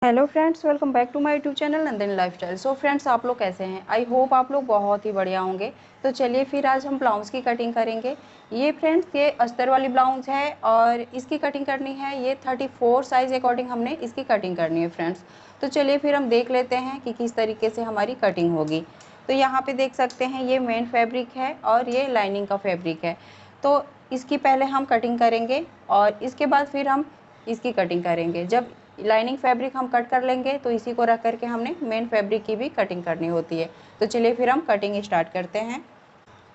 Hello friends, welcome back to my YouTube channel Nandan lifestyle. So friends, आप लोग कैसे हैं? आई होप आप लोग बहुत ही बढ़िया होंगे। तो चलिए फिर आज हम ब्लाउज़ की कटिंग करेंगे। ये फ्रेंड्स, ये अस्तर वाली ब्लाउज़ है और इसकी कटिंग करनी है। ये 34 साइज़ अकॉर्डिंग हमने इसकी कटिंग करनी है फ्रेंड्स। तो चलिए फिर हम देख लेते हैं कि किस तरीके से हमारी कटिंग होगी। तो यहाँ पर देख सकते हैं ये मेन फैब्रिक है और ये लाइनिंग का फैब्रिक है। तो इसकी पहले हम कटिंग करेंगे और इसके बाद फिर हम इसकी कटिंग करेंगे। जब लाइनिंग फैब्रिक हम कट कर लेंगे तो इसी को रख करके हमने मेन फैब्रिक की भी कटिंग करनी होती है। तो चलिए फिर हम कटिंग स्टार्ट करते हैं।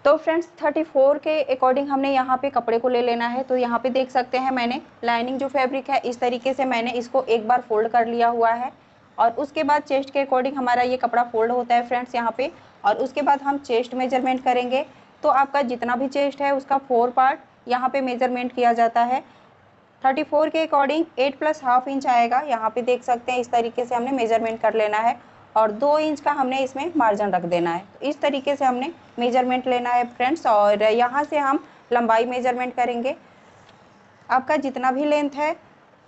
तो फ्रेंड्स, 34 के अकॉर्डिंग हमने यहाँ पे कपड़े को ले लेना है। तो यहाँ पे देख सकते हैं मैंने लाइनिंग जो फैब्रिक है इस तरीके से मैंने इसको एक बार फोल्ड कर लिया हुआ है और उसके बाद चेस्ट के अकॉर्डिंग हमारा ये कपड़ा फोल्ड होता है फ्रेंड्स यहाँ पे। और उसके बाद हम चेस्ट मेजरमेंट करेंगे। तो आपका जितना भी चेस्ट है उसका 4 पार्ट यहाँ पे मेजरमेंट किया जाता है। 34 के अकॉर्डिंग 8 प्लस हाफ इंच आएगा। यहाँ पे देख सकते हैं इस तरीके से हमने मेजरमेंट कर लेना है और 2 इंच का हमने इसमें मार्जिन रख देना है। तो इस तरीके से हमने मेजरमेंट लेना है फ्रेंड्स। और यहाँ से हम लंबाई मेजरमेंट करेंगे। आपका जितना भी लेंथ है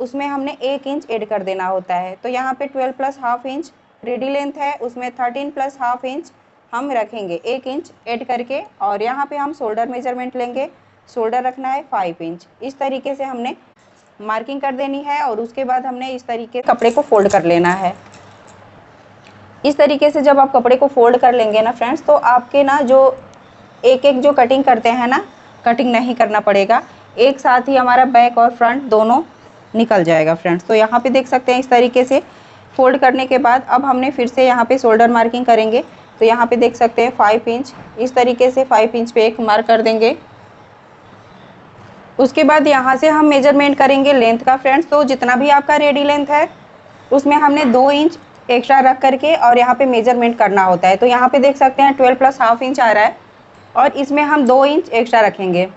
उसमें हमने 1 इंच ऐड कर देना होता है। तो यहाँ पे 12 plus half inch ready length है, उसमें 13 प्लस हाफ इंच हम रखेंगे 1 इंच ऐड करके। और यहाँ पे हम शोल्डर मेजरमेंट लेंगे। शोल्डर रखना है 5 इंच। इस तरीके से हमने मार्किंग कर देनी है और उसके बाद हमने इस तरीके कपड़े को फोल्ड कर लेना है। इस तरीके से जब आप कपड़े को फोल्ड कर लेंगे ना फ्रेंड्स, तो आपके ना जो एक एक जो कटिंग करते हैं ना, कटिंग नहीं करना पड़ेगा। एक साथ ही हमारा बैक और फ्रंट दोनों निकल जाएगा फ्रेंड्स। तो यहाँ पे देख सकते हैं इस तरीके से फोल्ड करने के बाद अब हमने फिर से यहाँ पे शोल्डर मार्किंग करेंगे। तो यहाँ पे देख सकते हैं 5 इंच, इस तरीके से 5 इंच पे एक मार्क कर देंगे। उसके बाद यहाँ से हम मेजरमेंट करेंगे लेंथ का फ्रेंड्स। तो जितना भी आपका रेडी लेंथ है उसमें हमने 2 इंच एक्स्ट्रा रख करके और यहाँ पे मेजरमेंट करना होता है। तो यहाँ पे देख सकते हैं 12 प्लस हाफ इंच आ रहा है और इसमें हम 2 इंच एक्स्ट्रा रखेंगे।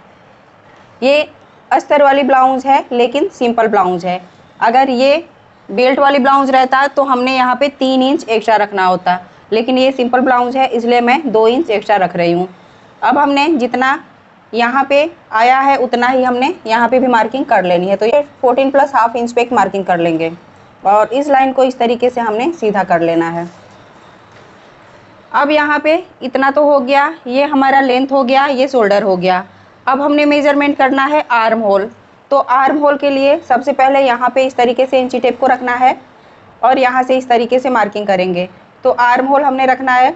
ये अस्तर वाली ब्लाउज़ है लेकिन सिंपल ब्लाउज़ है। अगर ये बेल्ट वाली ब्लाउज़ रहता तो हमने यहाँ पे 3 इंच एक्स्ट्रा रखना होता, लेकिन ये सिंपल ब्लाउज़ है इसलिए मैं 2 इंच एक्स्ट्रा रख रही हूँ। अब हमने जितना यहाँ पे आया है उतना ही हमने यहाँ पे भी मार्किंग कर लेनी है। तो ये 14 प्लस हाफ इंच पे एक मार्किंग कर लेंगे और इस लाइन को इस तरीके से हमने सीधा कर लेना है। अब यहाँ पे इतना तो हो गया, ये हमारा लेंथ हो गया, ये शोल्डर हो गया। अब हमने मेजरमेंट करना है आर्म होल। तो आर्म होल के लिए सबसे पहले यहाँ पे इस तरीके से इंची टेप को रखना है और यहाँ से इस तरीके से मार्किंग करेंगे। तो आर्म होल हमने रखना है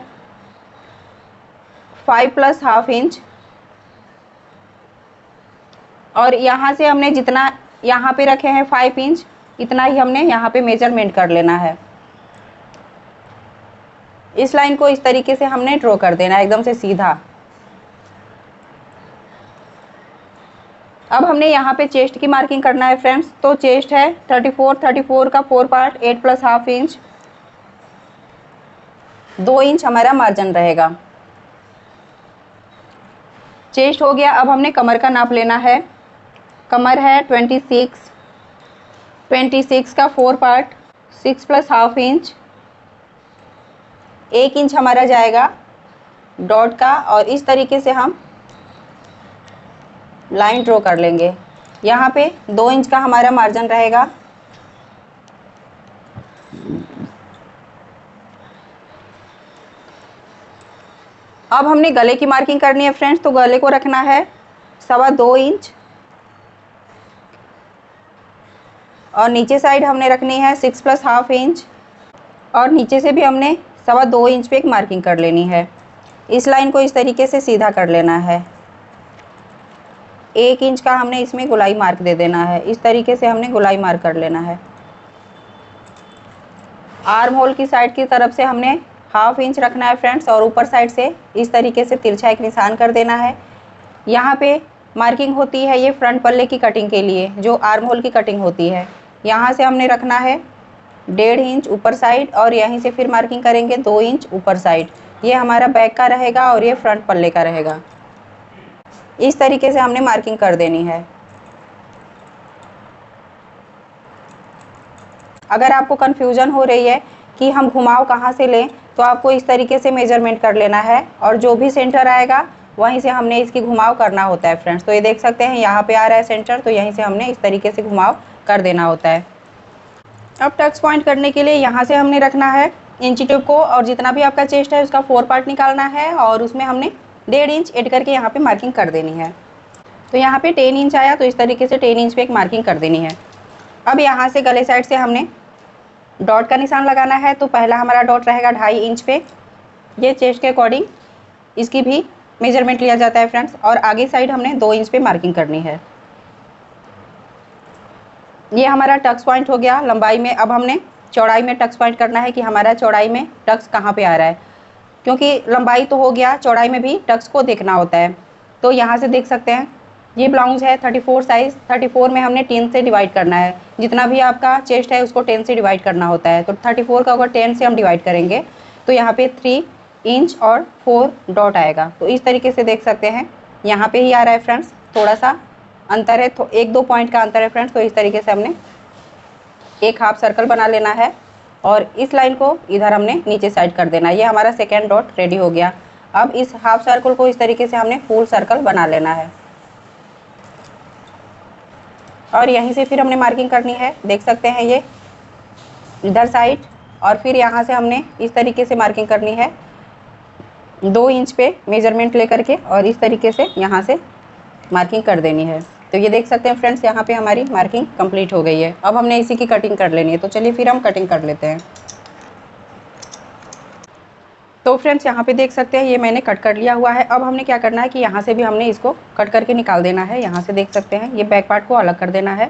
5 प्लस हाफ इंच और यहाँ से हमने जितना यहाँ पे रखे हैं 5 इंच, इतना ही हमने यहाँ पे मेजरमेंट कर लेना है। इस लाइन को इस तरीके से हमने ड्रॉ कर देना है एकदम से सीधा। अब हमने यहाँ पे चेस्ट की मार्किंग करना है फ्रेंड्स। तो चेस्ट है 34 का 4 part 8 plus half inch, 2 inch हमारा मार्जिन रहेगा। चेस्ट हो गया। अब हमने कमर का नाप लेना है। कमर है 26 का 4 part 6 plus half inch, 1 inch हमारा जाएगा डॉट का और इस तरीके से हम लाइन ड्रॉ कर लेंगे। यहाँ पे 2 इंच का हमारा मार्जिन रहेगा। अब हमने गले की मार्किंग करनी है फ्रेंड्स। तो गले को रखना है 2.25 इंच और नीचे साइड हमने रखनी है 6 प्लस हाफ इंच और नीचे से भी हमने 2.25 इंच पे एक मार्किंग कर लेनी है। इस लाइन को इस तरीके से सीधा कर लेना है। 1 इंच का हमने इसमें गोलाई मार्क दे देना है। इस तरीके से हमने गोलाई मार्क कर लेना है। आर्म होल की साइड की तरफ से हमने हाफ इंच रखना है फ्रेंड्स और ऊपर साइड से इस तरीके से तिरछा एक निशान कर देना है। यहाँ पे मार्किंग होती है ये फ्रंट पल्ले की कटिंग के लिए, जो आर्म होल की कटिंग होती है। यहाँ से हमने रखना है 1.5 इंच ऊपर साइड और यहीं से फिर मार्किंग करेंगे 2 इंच ऊपर साइड। ये हमारा बैक का रहेगा और ये फ्रंट पल्ले का रहेगा। इस तरीके से हमने मार्किंग कर देनी है। अगर आपको कन्फ्यूजन हो रही है कि हम घुमाव कहाँ से लें, तो आपको इस तरीके से मेजरमेंट कर लेना है और जो भी सेंटर आएगा वहीं से हमने इसकी घुमाव करना होता है फ्रेंड्स। तो ये देख सकते हैं यहाँ पे आ रहा है सेंटर, तो यहीं से हमने इस तरीके से घुमाव कर देना होता है। अब टक्स पॉइंट करने के लिए यहाँ से हमने रखना है इंची टेप को, और जितना भी आपका चेस्ट है उसका 4 पार्ट निकालना है और उसमें हमने 1.5 इंच ऐड करके यहाँ पे मार्किंग कर देनी है। तो यहाँ पे 10 इंच आया, तो इस तरीके से 10 इंच पे एक मार्किंग कर देनी है। अब यहाँ से गले साइड से हमने डॉट का निशान लगाना है। तो पहला हमारा डॉट रहेगा 2.5 इंच पे, ये चेस्ट के अकॉर्डिंग इसकी भी मेजरमेंट लिया जाता है फ्रेंड्स। और आगे साइड हमने 2 इंच पे मार्किंग करनी है। ये हमारा टक्स पॉइंट हो गया लंबाई में। अब हमने चौड़ाई में टक्स पॉइंट करना है कि हमारा चौड़ाई में टक्स कहाँ पे आ रहा है, क्योंकि लंबाई तो हो गया, चौड़ाई में भी टक्स को देखना होता है। तो यहाँ से देख सकते हैं ये ब्लाउज है 34 साइज़, 34 में हमने 10 से डिवाइड करना है। जितना भी आपका चेस्ट है उसको 10 से डिवाइड करना होता है। तो 34 का अगर 10 से हम डिवाइड करेंगे तो यहाँ पे 3 इंच और 4 डॉट आएगा। तो इस तरीके से देख सकते हैं यहाँ पे ही आ रहा है फ्रेंड्स, थोड़ा सा अंतर है, तो 1-2 पॉइंट का अंतर है फ्रेंड्स। तो इस तरीके से हमने एक हाफ सर्कल बना लेना है और इस लाइन को इधर हमने नीचे साइड कर देना है। ये हमारा सेकेंड डॉट रेडी हो गया। अब इस हाफ सर्कल को इस तरीके से हमने फुल सर्कल बना लेना है और यहीं से फिर हमने मार्किंग करनी है। देख सकते हैं ये इधर साइड, और फिर यहाँ से हमने इस तरीके से मार्किंग करनी है 2 इंच पे मेजरमेंट लेकर के, और इस तरीके से यहाँ से मार्किंग कर देनी है। तो ये देख सकते हैं फ्रेंड्स यहाँ पे हमारी मार्किंग कंप्लीट हो गई है। अब हमने इसी की कटिंग कर लेनी है। तो चलिए फिर हम कटिंग कर लेते हैं। तो फ्रेंड्स यहाँ पे देख सकते हैं ये मैंने कट कर लिया हुआ है। अब हमने क्या करना है कि यहाँ से भी हमने इसको कट करके निकाल देना है। यहाँ से देख सकते हैं ये बैक पार्ट को अलग कर देना है।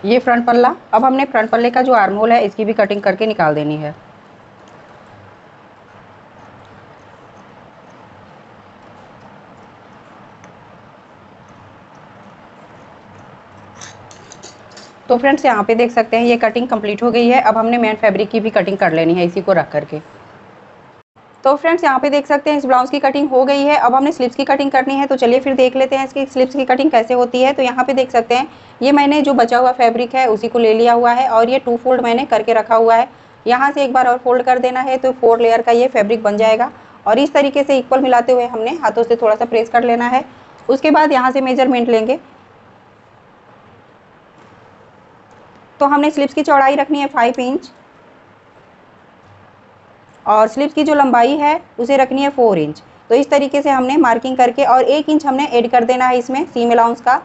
ये फ्रंट पल्ला, अब हमने फ्रंट पल्ले का जो आर्म होल है इसकी भी कटिंग करके निकाल देनी है। तो फ्रेंड्स यहाँ पे देख सकते हैं ये कटिंग कंप्लीट हो गई है। अब हमने मेन फैब्रिक की भी कटिंग कर लेनी है इसी को रख करके। तो फ्रेंड्स यहाँ पे देख सकते हैं इस ब्लाउज की कटिंग हो गई है। अब हमने स्लीव्स की कटिंग करनी है। तो चलिए फिर देख लेते हैं इसकी स्लीव्स की कटिंग कैसे होती है। तो यहाँ पे देख सकते हैं ये मैंने जो बचा हुआ फैब्रिक है उसी को ले लिया हुआ है और ये 2 फोल्ड मैंने करके रखा हुआ है। यहाँ से एक बार और फोल्ड कर देना है तो 4 लेयर का ये फैब्रिक बन जाएगा। और इस तरीके से इक्वल मिलाते हुए हमने हाथों से थोड़ा सा प्रेस कर लेना है। उसके बाद यहाँ से मेजरमेंट लेंगे। तो हमने स्लीव्स की चौड़ाई रखनी है 5 इंच और स्लीव्स की जो लंबाई है उसे रखनी है 4 इंच। तो इस तरीके से हमने मार्किंग करके और 1 इंच हमने ऐड कर देना है इसमें सीम अलाउंस का।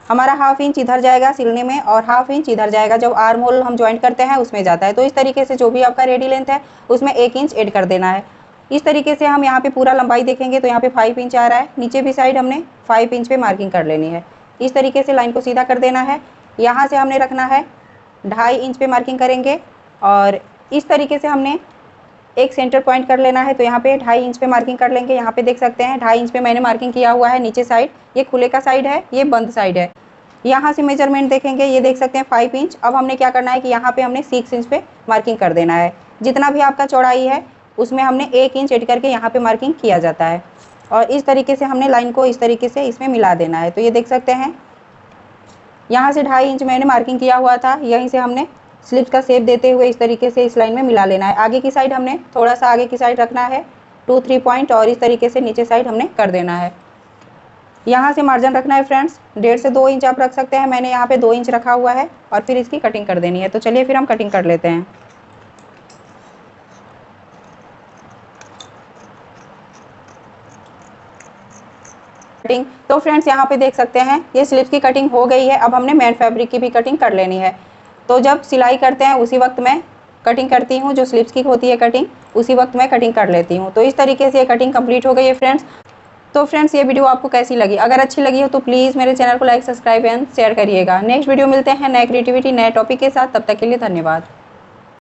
हमारा हाफ इंच इधर जाएगा सिलने में और हाफ इंच इधर जाएगा जब आर्म होल हम ज्वाइंट करते हैं उसमें जाता है। तो इस तरीके से जो भी आपका रेडी लेंथ है उसमें 1 इंच ऐड कर देना है। इस तरीके से हम यहाँ पे पूरा लंबाई देखेंगे तो यहाँ पे 5 इंच आ रहा है। नीचे भी साइड हमने 5 इंच पे मार्किंग कर लेनी है। इस तरीके से लाइन को सीधा कर देना है। यहाँ से हमने रखना है 2.5 इंच पे मार्किंग करेंगे और इस तरीके से हमने एक सेंटर पॉइंट कर लेना है। तो यहाँ पे 2.5 इंच पे मार्किंग कर लेंगे। यहाँ पे देख सकते हैं 2.5 इंच पे मैंने मार्किंग किया हुआ है। नीचे साइड ये खुले का साइड है, ये बंद साइड है। यहाँ से मेजरमेंट देखेंगे, ये देख सकते हैं 5 इंच। अब हमने क्या करना है कि यहाँ पे हमने 6 इंच पे मार्किंग कर देना है। जितना भी आपका चौड़ाई है उसमें हमने 1 इंच ऐड करके यहाँ पे मार्किंग किया जाता है और इस तरीके से हमने लाइन को इस तरीके से इसमें मिला देना है। तो ये देख सकते हैं यहाँ से 2.5 इंच मैंने मार्किंग किया हुआ था, यहीं से हमने स्लीव्स का शेप देते हुए इस तरीके से इस लाइन में मिला लेना है। आगे की साइड हमने थोड़ा सा आगे की साइड रखना है 2-3 पॉइंट और इस तरीके से नीचे साइड हमने कर देना है। यहाँ से मार्जिन रखना है फ्रेंड्स 1.5 से 2 इंच आप रख सकते हैं। मैंने यहाँ पे 2 इंच रखा हुआ है और फिर इसकी कटिंग कर देनी है। तो चलिए फिर हम कटिंग कर लेते हैं। कटिंग तो फ्रेंड्स यहाँ पे देख सकते हैं ये स्लीव्स की कटिंग हो गई है। अब हमने मेन फैब्रिक की भी कटिंग कर लेनी है। तो जब सिलाई करते हैं उसी वक्त मैं कटिंग करती हूँ, जो स्लीव्स की होती है कटिंग उसी वक्त मैं कटिंग कर लेती हूँ। तो इस तरीके से ये कटिंग कंप्लीट हो गई है फ्रेंड्स। तो फ्रेंड्स ये वीडियो आपको कैसी लगी? अगर अच्छी लगी हो तो प्लीज़ मेरे चैनल को लाइक, सब्सक्राइब एंड शेयर करिएगा। नेक्स्ट वीडियो मिलते हैं नए क्रिएटिविटी नए टॉपिक के साथ। तब तक के लिए धन्यवाद।